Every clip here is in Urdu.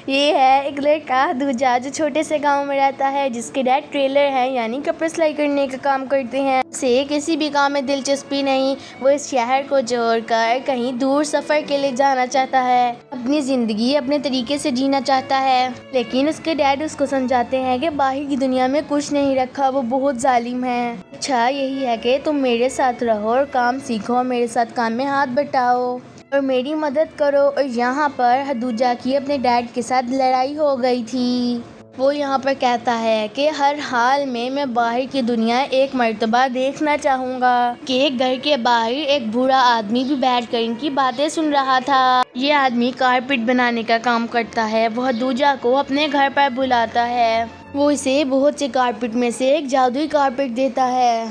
یہ ہے ایک لڑکا دوجا جو چھوٹے سے گاؤں میں رہتا ہے، جس کے ڈیڈ ٹریلر ہیں یعنی کپڑے سلائی کرنے کا کام کرتے ہیں۔ اسے کسی بھی کام میں دلچسپی نہیں، وہ اس شہر کو چھوڑ کر کہیں دور سفر کے لیے جانا چاہتا ہے، اپنی زندگی اپنے طریقے سے جینا چاہتا ہے۔ لیکن اس کے ڈیڈ اس کو سمجھاتے ہیں کہ باہر کی دنیا میں کچھ نہیں رکھا، وہ بہت ظالم ہے۔ اچھا یہی ہے کہ تم میرے ساتھ رہو اور کام سیکھو، میرے ساتھ کام میں ہاتھ بٹاؤ اور میری مدد کرو۔ اور یہاں پر دوجا کی اپنے ڈیڈ کے ساتھ لڑائی ہو گئی تھی۔ وہ یہاں پر کہتا ہے کہ ہر حال میں باہر کی دنیا ایک مرتبہ دیکھنا چاہوں گا کہ گھر کے باہر ایک بوڑھا آدمی بھی بیٹھ کر ان کی باتیں سن رہا تھا۔ یہ آدمی کارپیٹ بنانے کا کام کرتا ہے۔ وہ دوجا کو اپنے گھر پر بلاتا ہے۔ وہ اسے بہت سے کارپیٹ میں سے ایک جادوئی کارپیٹ دیتا ہے۔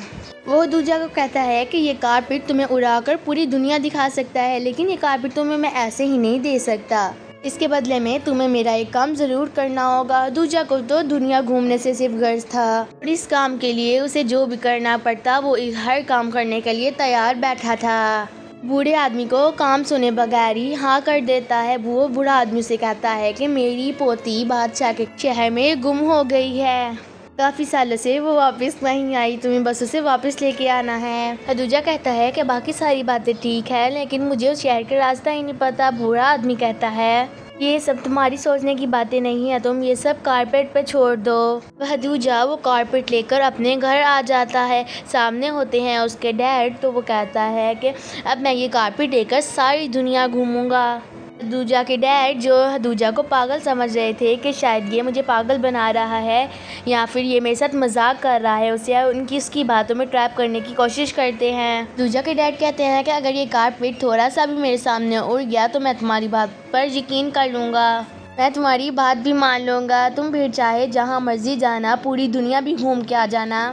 وہ دوجا کو کہتا ہے کہ یہ کارپیٹ تمہیں اڑا کر پوری دنیا دکھا سکتا ہے، لیکن یہ کارپیٹ تمہیں میں ایسے ہی نہیں دے سکتا۔ اس کے بدلے میں تمہیں میرا ایک کام ضرور کرنا ہوگا۔ دوجا کو تو دنیا گھومنے سے صرف غرض تھا اور اس کام کے لیے اسے جو بھی کرنا پڑتا وہ ہر کام کرنے کے لیے تیار بیٹھا تھا۔ بوڑھے آدمی کو کام سنے بغیر ہی ہاں کر دیتا ہے۔ وہ بوڑھا آدمی سے کہتا ہے کہ میری پوتی بادشاہ کے شہر میں گم ہو گئی ہے، کافی سالوں سے وہ واپس نہیں آئی، تمہیں بس اسے واپس لے کے آنا ہے۔ دوجا کہتا ہے کہ باقی ساری باتیں ٹھیک ہے، لیکن مجھے اس شہر کا راستہ ہی نہیں پتا۔ بوڑھا آدمی کہتا ہے یہ سب تمہاری سوچنے کی باتیں نہیں ہیں، تم یہ سب کارپیٹ پہ چھوڑ دو۔ دوجا وہ کارپیٹ لے کر اپنے گھر آ جاتا ہے۔ سامنے ہوتے ہیں اس کے ڈیڈ، تو وہ کہتا ہے کہ اب میں یہ کارپیٹ لے کر ساری دنیا گھوموں گا۔ دوجا کے ڈیڈ جو دوجا کو پاگل سمجھ رہے تھے کہ شاید یہ مجھے پاگل بنا رہا ہے یا پھر یہ میرے ساتھ مذاق کر رہا ہے، اس کی باتوں میں ٹریپ کرنے کی کوشش کرتے ہیں۔ دوجا کے ڈیڈ کہتے ہیں کہ اگر یہ کارپیٹ تھوڑا سا بھی میرے سامنے اڑ گیا تو میں تمہاری بات پر یقین کر لوں گا، میں تمہاری بات بھی مان لوں گا، تم پھر چاہے جہاں مرضی جانا، پوری دنیا بھی گھوم کے آ جانا۔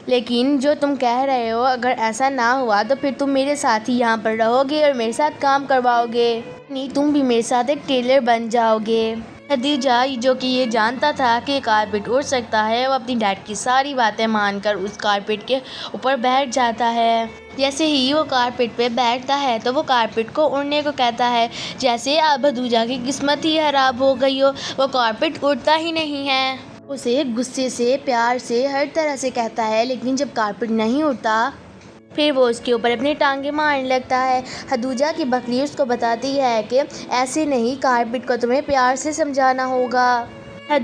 لیکن جو تم کہہ رہے ہو اگر ایسا نہ ہوا تو پھر تم میرے ساتھ ہی یہاں پر رہو گے اور میرے ساتھ کام کرواؤ گے، نہیں تم بھی میرے ساتھ ایک ٹیلر بن جاؤ گے۔ دوجا جو کہ یہ جانتا تھا کہ کارپیٹ اڑ سکتا ہے، وہ اپنی ڈیڈ کی ساری باتیں مان کر اس کارپیٹ کے اوپر بیٹھ جاتا ہے۔ جیسے ہی وہ کارپیٹ پہ بیٹھتا ہے تو وہ کارپیٹ کو اڑنے کو کہتا ہے، جیسے اب دوجا کی قسمت ہی خراب ہو گئی ہو، وہ کارپیٹ اڑتا ہی نہیں ہے۔ اسے غصے سے، پیار سے، ہر طرح سے کہتا ہے، لیکن جب کارپیٹ نہیں اڑتا پھر وہ اس کے اوپر اپنی ٹانگیں مارنے لگتا ہے۔ دوجا کی بکری اس کو بتاتی ہے کہ ایسے نہیں، کارپیٹ کو تمہیں پیار سے سمجھانا ہوگا۔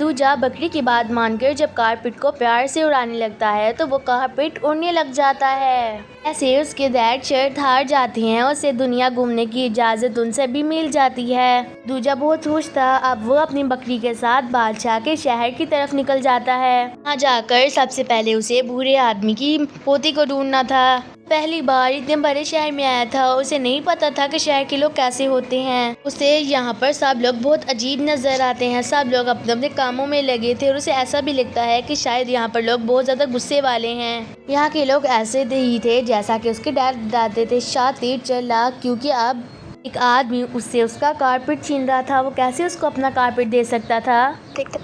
دوجا بکری کی بات مان کر جب کارپیٹ کو پیار سے اڑانے لگتا ہے تو وہ کارپیٹ اڑنے لگ جاتا ہے۔ ایسے اس کے ڈیڈ شرط ہار جاتے ہیں، اسے دنیا گھومنے کی اجازت ان سے بھی مل جاتی ہے۔ دوجا بہت خوش تھا، اب وہ اپنی بکری کے ساتھ بادشاہ کے شہر کی طرف نکل جاتا ہے۔ وہاں جا کر سب سے پہلے اسے بوڑھے آدمی کی پوتی کو ڈھونڈنا تھا۔ پہلی بار اتنے بڑے شہر میں آیا تھا، اسے نہیں پتا تھا کہ شہر کے لوگ کیسے ہوتے ہیں۔ اسے یہاں پر سب لوگ بہت عجیب نظر آتے ہیں، سب لوگ اپنے اپنے کاموں میں لگے تھے اور اسے ایسا بھی لگتا ہے کہ شاید یہاں پر لوگ بہت زیادہ غصے والے ہیں۔ یہاں کے لوگ ایسے ہی تھے جیسا کہ اس کے ڈیڈ بتاتے تھے، شاطر چالاک، کیونکہ اب ایک آدمی اس سے اس کا کارپیٹ چھین رہا تھا، وہ کیسے اس کو اپنا کارپیٹ دے سکتا تھا؟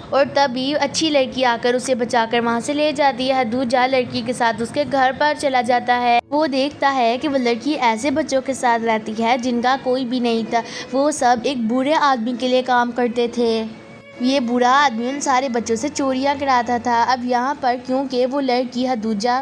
اور تبھی اچھی لڑکی آ کر اسے بچا کر وہاں سے لے جاتی ہے۔ دوجا لڑکی کے ساتھ اس کے گھر پر چلا جاتا ہے۔ وہ دیکھتا ہے کہ وہ لڑکی ایسے بچوں کے ساتھ رہتی ہے جن کا کوئی بھی نہیں تھا، وہ سب ایک بوڑھے آدمی کے لیے کام کرتے تھے۔ یہ بوڑھا آدمی ان سارے بچوں سے چوریاں کراتا تھا۔ اب یہاں پر کیونکہ وہ لڑکی دوجا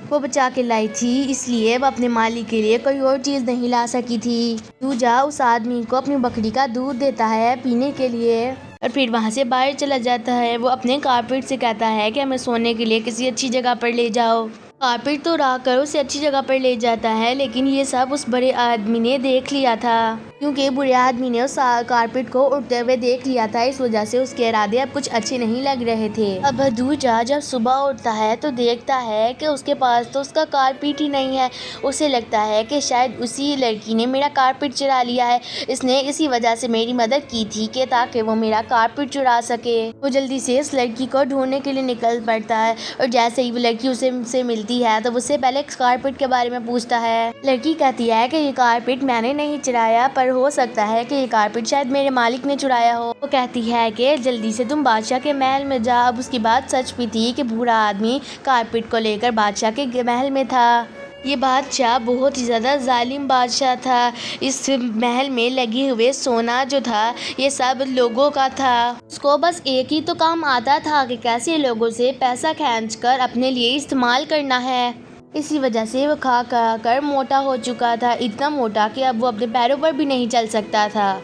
وہ بچا کے لائی تھی، اس لیے وہ اپنے مالک کے لیے کوئی اور چیز نہیں لا سکی تھی۔ دوجا اس آدمی کو اپنی بکری کا دودھ دیتا ہے پینے کے لیے اور پھر وہاں سے باہر چلا جاتا ہے۔ وہ اپنے کارپیٹ سے کہتا ہے کہ ہمیں سونے کے لیے کسی اچھی جگہ پر لے جاؤ۔ کارپیٹ تو اڑا کر اسے اچھی جگہ پر لے جاتا ہے، لیکن یہ سب اس بڑے آدمی نے دیکھ لیا تھا، کیونکہ بڑے آدمی نے اس کارپیٹ کو اڑتے ہوئے دیکھ لیا تھا، اس وجہ سے اس کے ارادے اب کچھ اچھے نہیں لگ رہے تھے۔ اب دوجا جب صبح اٹھتا ہے تو دیکھتا ہے کہ اس کے پاس تو اس کا کارپیٹ ہی نہیں ہے۔ اسے لگتا ہے کہ شاید اسی لڑکی نے میرا کارپیٹ چرا لیا ہے، اس نے اسی وجہ سے میری مدد کی تھی کہ تاکہ وہ میرا کارپیٹ چرا سکے۔ وہ جلدی سے اس لڑکی کو ڈھونڈنے کے لیے نکل پڑتا ہے اور جیسے ہی وہ لڑکی اسے ملتی ہے تو اس سے پہلے کارپیٹ کے بارے میں پوچھتا ہے۔ لڑکی کہتی ہے کہ یہ کارپیٹ میں نے نہیں چرایا، پر ہو سکتا ہے کہ یہ کارپیٹ شاید میرے مالک نے چرایا ہو۔ وہ کہتی ہے کہ جلدی سے تم بادشاہ کے محل میں جا۔ اب اس کی بات سچ بھی تھی کہ بوڑھا آدمی کارپیٹ کو لے کر بادشاہ کے محل میں تھا۔ یہ بادشاہ بہت ہی زیادہ ظالم بادشاہ تھا۔ اس محل میں لگے ہوئے سونا جو تھا یہ سب لوگوں کا تھا۔ اس کو بس ایک ہی تو کام آتا تھا کہ کیسے لوگوں سے پیسہ کھینچ کر اپنے لیے استعمال کرنا ہے۔ اسی وجہ سے وہ کھا کھا کر موٹا ہو چکا تھا، اتنا موٹا کہ اب وہ اپنے پیروں پر بھی نہیں چل سکتا تھا۔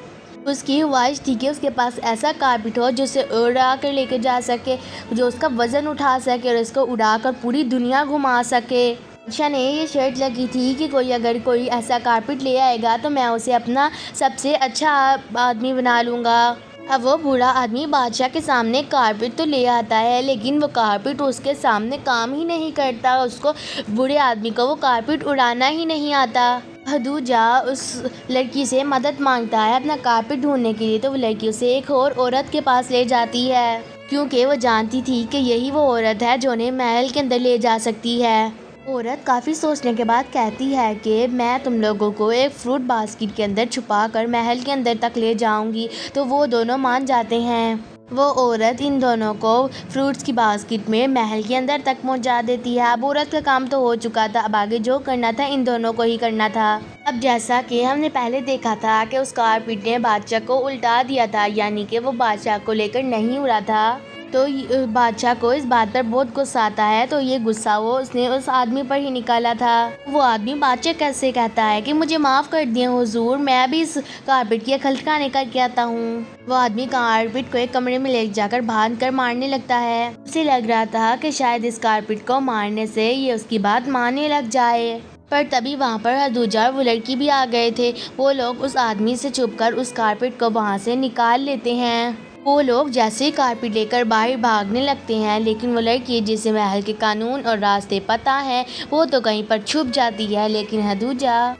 اس کی خواہش تھی کہ اس کے پاس ایسا کارپٹ ہو جو اسے اڑا کر لے کے جا سکے، جو اس کا وزن اٹھا سکے اور اس کو اڑا کر پوری دنیا گھما سکے۔ بادشاہ نے یہ شرط لگی تھی کہ اگر کوئی ایسا کارپٹ لے آئے گا تو میں اسے اپنا سب سے اچھا آدمی بنا لوں گا۔ اب وہ بوڑھا آدمی بادشاہ کے سامنے کارپٹ تو لے آتا ہے لیکن وہ کارپٹ اس کے سامنے کام ہی نہیں کرتا، اس کو بوڑھے آدمی کو وہ کارپٹ اڑانا ہی نہیں آتا۔ ہدوجا اس لڑکی سے مدد مانگتا ہے اپنا کارپٹ ڈھونڈنے کے لیے، تو وہ لڑکی اسے ایک اور عورت کے پاس لے جاتی ہے کیونکہ وہ جانتی تھی کہ یہی وہ عورت ہے جو انہیں محل کے اندر لے جا سکتی ہے۔ عورت کافی سوچنے کے بعد کہتی ہے کہ میں تم لوگوں کو ایک فروٹ باسکٹ کے اندر چھپا کر محل کے اندر تک لے جاؤں گی، تو وہ دونوں مان جاتے ہیں۔ وہ عورت ان دونوں کو فروٹس کی باسکٹ میں محل کے اندر تک پہنچا دیتی ہے۔ اب عورت کا کام تو ہو چکا تھا، اب آگے جو کرنا تھا ان دونوں کو ہی کرنا تھا۔ اب جیسا کہ ہم نے پہلے دیکھا تھا کہ اس کارپٹ نے بادشاہ کو الٹا دیا تھا، یعنی کہ وہ بادشاہ کو لے کر نہیں اڑا تھا، تو بادشاہ کو اس بات پر بہت غصہ آتا ہے، تو یہ غصہ اس نے اس آدمی پر ہی نکالا تھا۔ وہ آدمی بادشاہ کیسے کہتا ہے کہ مجھے معاف کر دیں حضور، میں بھی اس کارپٹ کی عقل ٹھکانے کر کے آتا ہوں۔ وہ آدمی کارپٹ کو ایک کمرے میں لے جا کر باندھ کر مارنے لگتا ہے۔ اسے لگ رہا تھا کہ شاید اس کارپٹ کو مارنے سے یہ اس کی بات ماننے لگ جائے، پر تبھی وہاں پر ہدوجا اور وہ لڑکی بھی آ گئے تھے۔ وہ لوگ اس آدمی سے چھپ کر اس کارپٹ کو وہاں سے نکال لیتے ہیں۔ وہ لوگ جیسے ہی کارپٹ لے کر باہر بھاگنے لگتے ہیں، لیکن وہ لڑکی جسے محل کے قانون اور راستے پتہ ہے وہ تو کہیں پر چھپ جاتی ہے، لیکن ہدوجا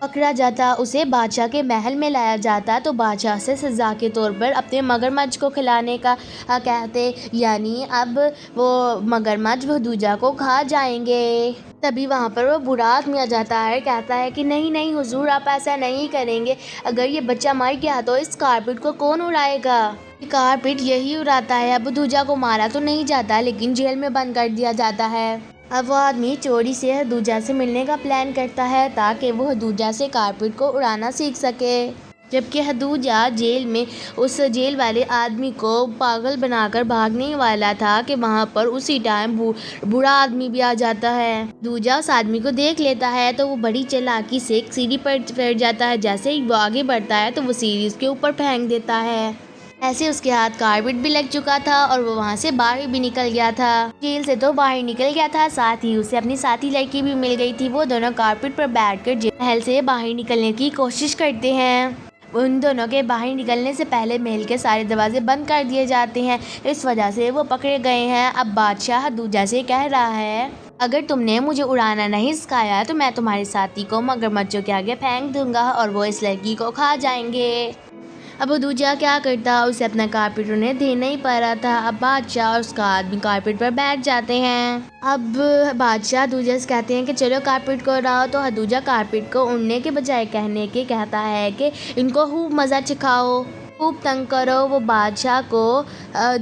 پکڑا جاتا، اسے بادشاہ کے محل میں لایا جاتا تو بادشاہ سے سزا کے طور پر اپنے مگرمچھ کو کھلانے کا کہتے، یعنی اب وہ مگرمچھ ہدوجا کو کھا جائیں گے۔ تبھی وہاں پر وہ بوڑھا آدمی آ جاتا ہے، کہتا ہے کہ نہیں نہیں حضور، آپ ایسا نہیں کریں گے، اگر یہ بچہ مر گیا تو اس کارپٹ کو کون اڑائے گا؟ یہ کارپٹ یہی اڑاتا ہے۔ اب ہدوجا کو مارا تو نہیں جاتا لیکن جیل میں بند کر دیا جاتا ہے۔ اب وہ آدمی چوری سے ہدوجا سے ملنے کا پلان کرتا ہے تاکہ وہ ہدوجا سے کارپٹ کو اڑانا سیکھ سکے، جبکہ ہدوجا جیل میں اس جیل والے آدمی کو پاگل بنا کر بھاگنے والا تھا کہ وہاں پر اسی ٹائم بوڑھا آدمی بھی آ جاتا ہے۔ ہدوجا اس آدمی کو دیکھ لیتا ہے تو وہ بڑی چالاکی سے ایک سیڑھی پر بیٹھ جاتا ہے، جیسے ہی وہ آگے بڑھتا ہے تو وہ سیڑھی اس کے اوپر پھینک دیتا ہے۔ ایسے اس کے ہاتھ کارپٹ بھی لگ چکا تھا اور وہ وہاں سے باہر بھی نکل گیا تھا۔ جیل سے تو باہر نکل گیا تھا، ساتھ ہی اسے اپنی ساتھی لڑکی بھی مل گئی تھی۔ وہ دونوں کارپٹ پر بیٹھ کر محل سے باہر نکلنے کی کوشش کرتے ہیں۔ ان دونوں کے باہر نکلنے سے پہلے محل کے سارے دروازے بند کر دیے جاتے ہیں، اس وجہ سے وہ پکڑے گئے ہیں۔ اب بادشاہ ہدوجا سے کہہ رہا ہے اگر تم نے مجھے اڑانا نہیں سکھایا تو میں تمہارے ساتھی کو مگرمچھوں کے آگے پھینک دوں گا اور وہ اس لڑکی کو کھا جائیں گے۔ اب ہدوجا کیا کرتا، اسے اپنا کارپٹ انہیں دے نہیں پا رہا تھا۔ اب بادشاہ اور اس کا آدمی کارپٹ پر بیٹھ جاتے ہیں۔ اب بادشاہ ہدوجا سے کہتے ہیں کہ چلو کارپٹ کو اڑاؤ، تو ہدوجا کارپٹ کو اڑنے کے بجائے کہنے کے کہتا ہے کہ ان کو خوب مزہ چکھاؤ، خوب تنگ کرو۔ وہ بادشاہ کو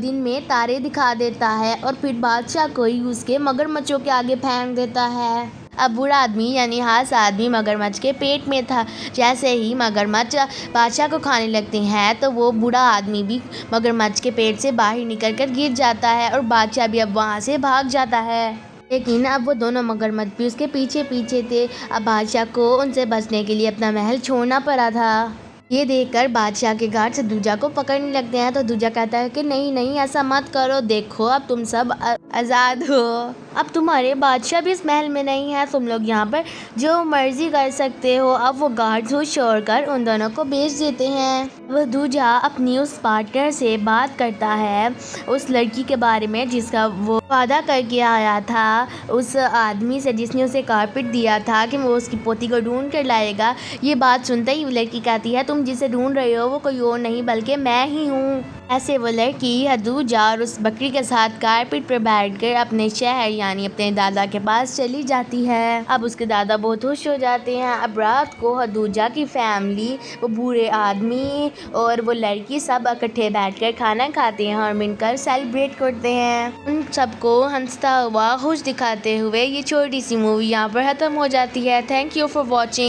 دن میں تارے دکھا دیتا ہے اور پھر بادشاہ کو ہی اس کے مگرمچھوں کے آگے پھینک دیتا ہے۔ اب بوڑھا آدمی یعنی ہاس آدمی مگرمچھ کے پیٹ میں تھا، جیسے ہی مگرمچھ بادشاہ کو کھانے لگتے ہیں تو وہ بوڑھا آدمی بھی مگرمچھ کے پیٹ سے باہر نکل کر گر جاتا ہے اور بادشاہ بھی اب وہاں سے بھاگ جاتا ہے، لیکن اب وہ دونوں مگرمچھ بھی اس کے پیچھے پیچھے تھے۔ اب بادشاہ کو ان سے بچنے کے لیے اپنا محل چھوڑنا پڑا تھا۔ یہ دیکھ کر بادشاہ کے گارڈ ہدوجا کو پکڑنے لگتے ہیں، تو ہدوجا کہتا ہے کہ نہیں نہیں ایسا مت کرو، دیکھو اب تم سب آزاد ہو، اب تمہارے بادشاہ بھی اس محل میں نہیں ہے، تم لوگ یہاں پر جو مرضی کر سکتے ہو۔ اب وہ گارڈ ہوش چھوڑ کر ان دونوں کو بھیج دیتے ہیں۔ ہدوجا اپنی اس پارٹنر سے بات کرتا ہے اس لڑکی کے بارے میں جس کا وہ وعدہ کر کے آیا تھا اس آدمی سے جس نے اسے کارپٹ دیا تھا کہ وہ اس کی پوتی کو ڈھونڈ کر لائے گا۔ یہ بات سنتے ہی وہ لڑکی کہتی ہے تم جسے ڈھونڈ رہے ہو وہ کوئی اور نہیں بلکہ میں ہی ہوں۔ ایسے وہ لڑکی ہدوجا اور اس بکری کے ساتھ کارپٹ پر بیٹھ کر اپنے شہر یعنی اپنے دادا کے پاس چلی جاتی ہے۔ اب اس کے دادا بہت خوش ہو جاتے ہیں۔ اب رات کو حدوجہ کی فیملی، وہ بوڑھے آدمی اور وہ لڑکی سب اکٹھے بیٹھ کر کھانا کھاتے ہیں اور مل کر سیلیبریٹ کرتے ہیں۔ ان سب کو ہنستا ہوا خوش دکھاتے ہوئے یہ چھوٹی سی مووی یہاں پر ختم ہو جاتی ہے۔ Thank you for watching.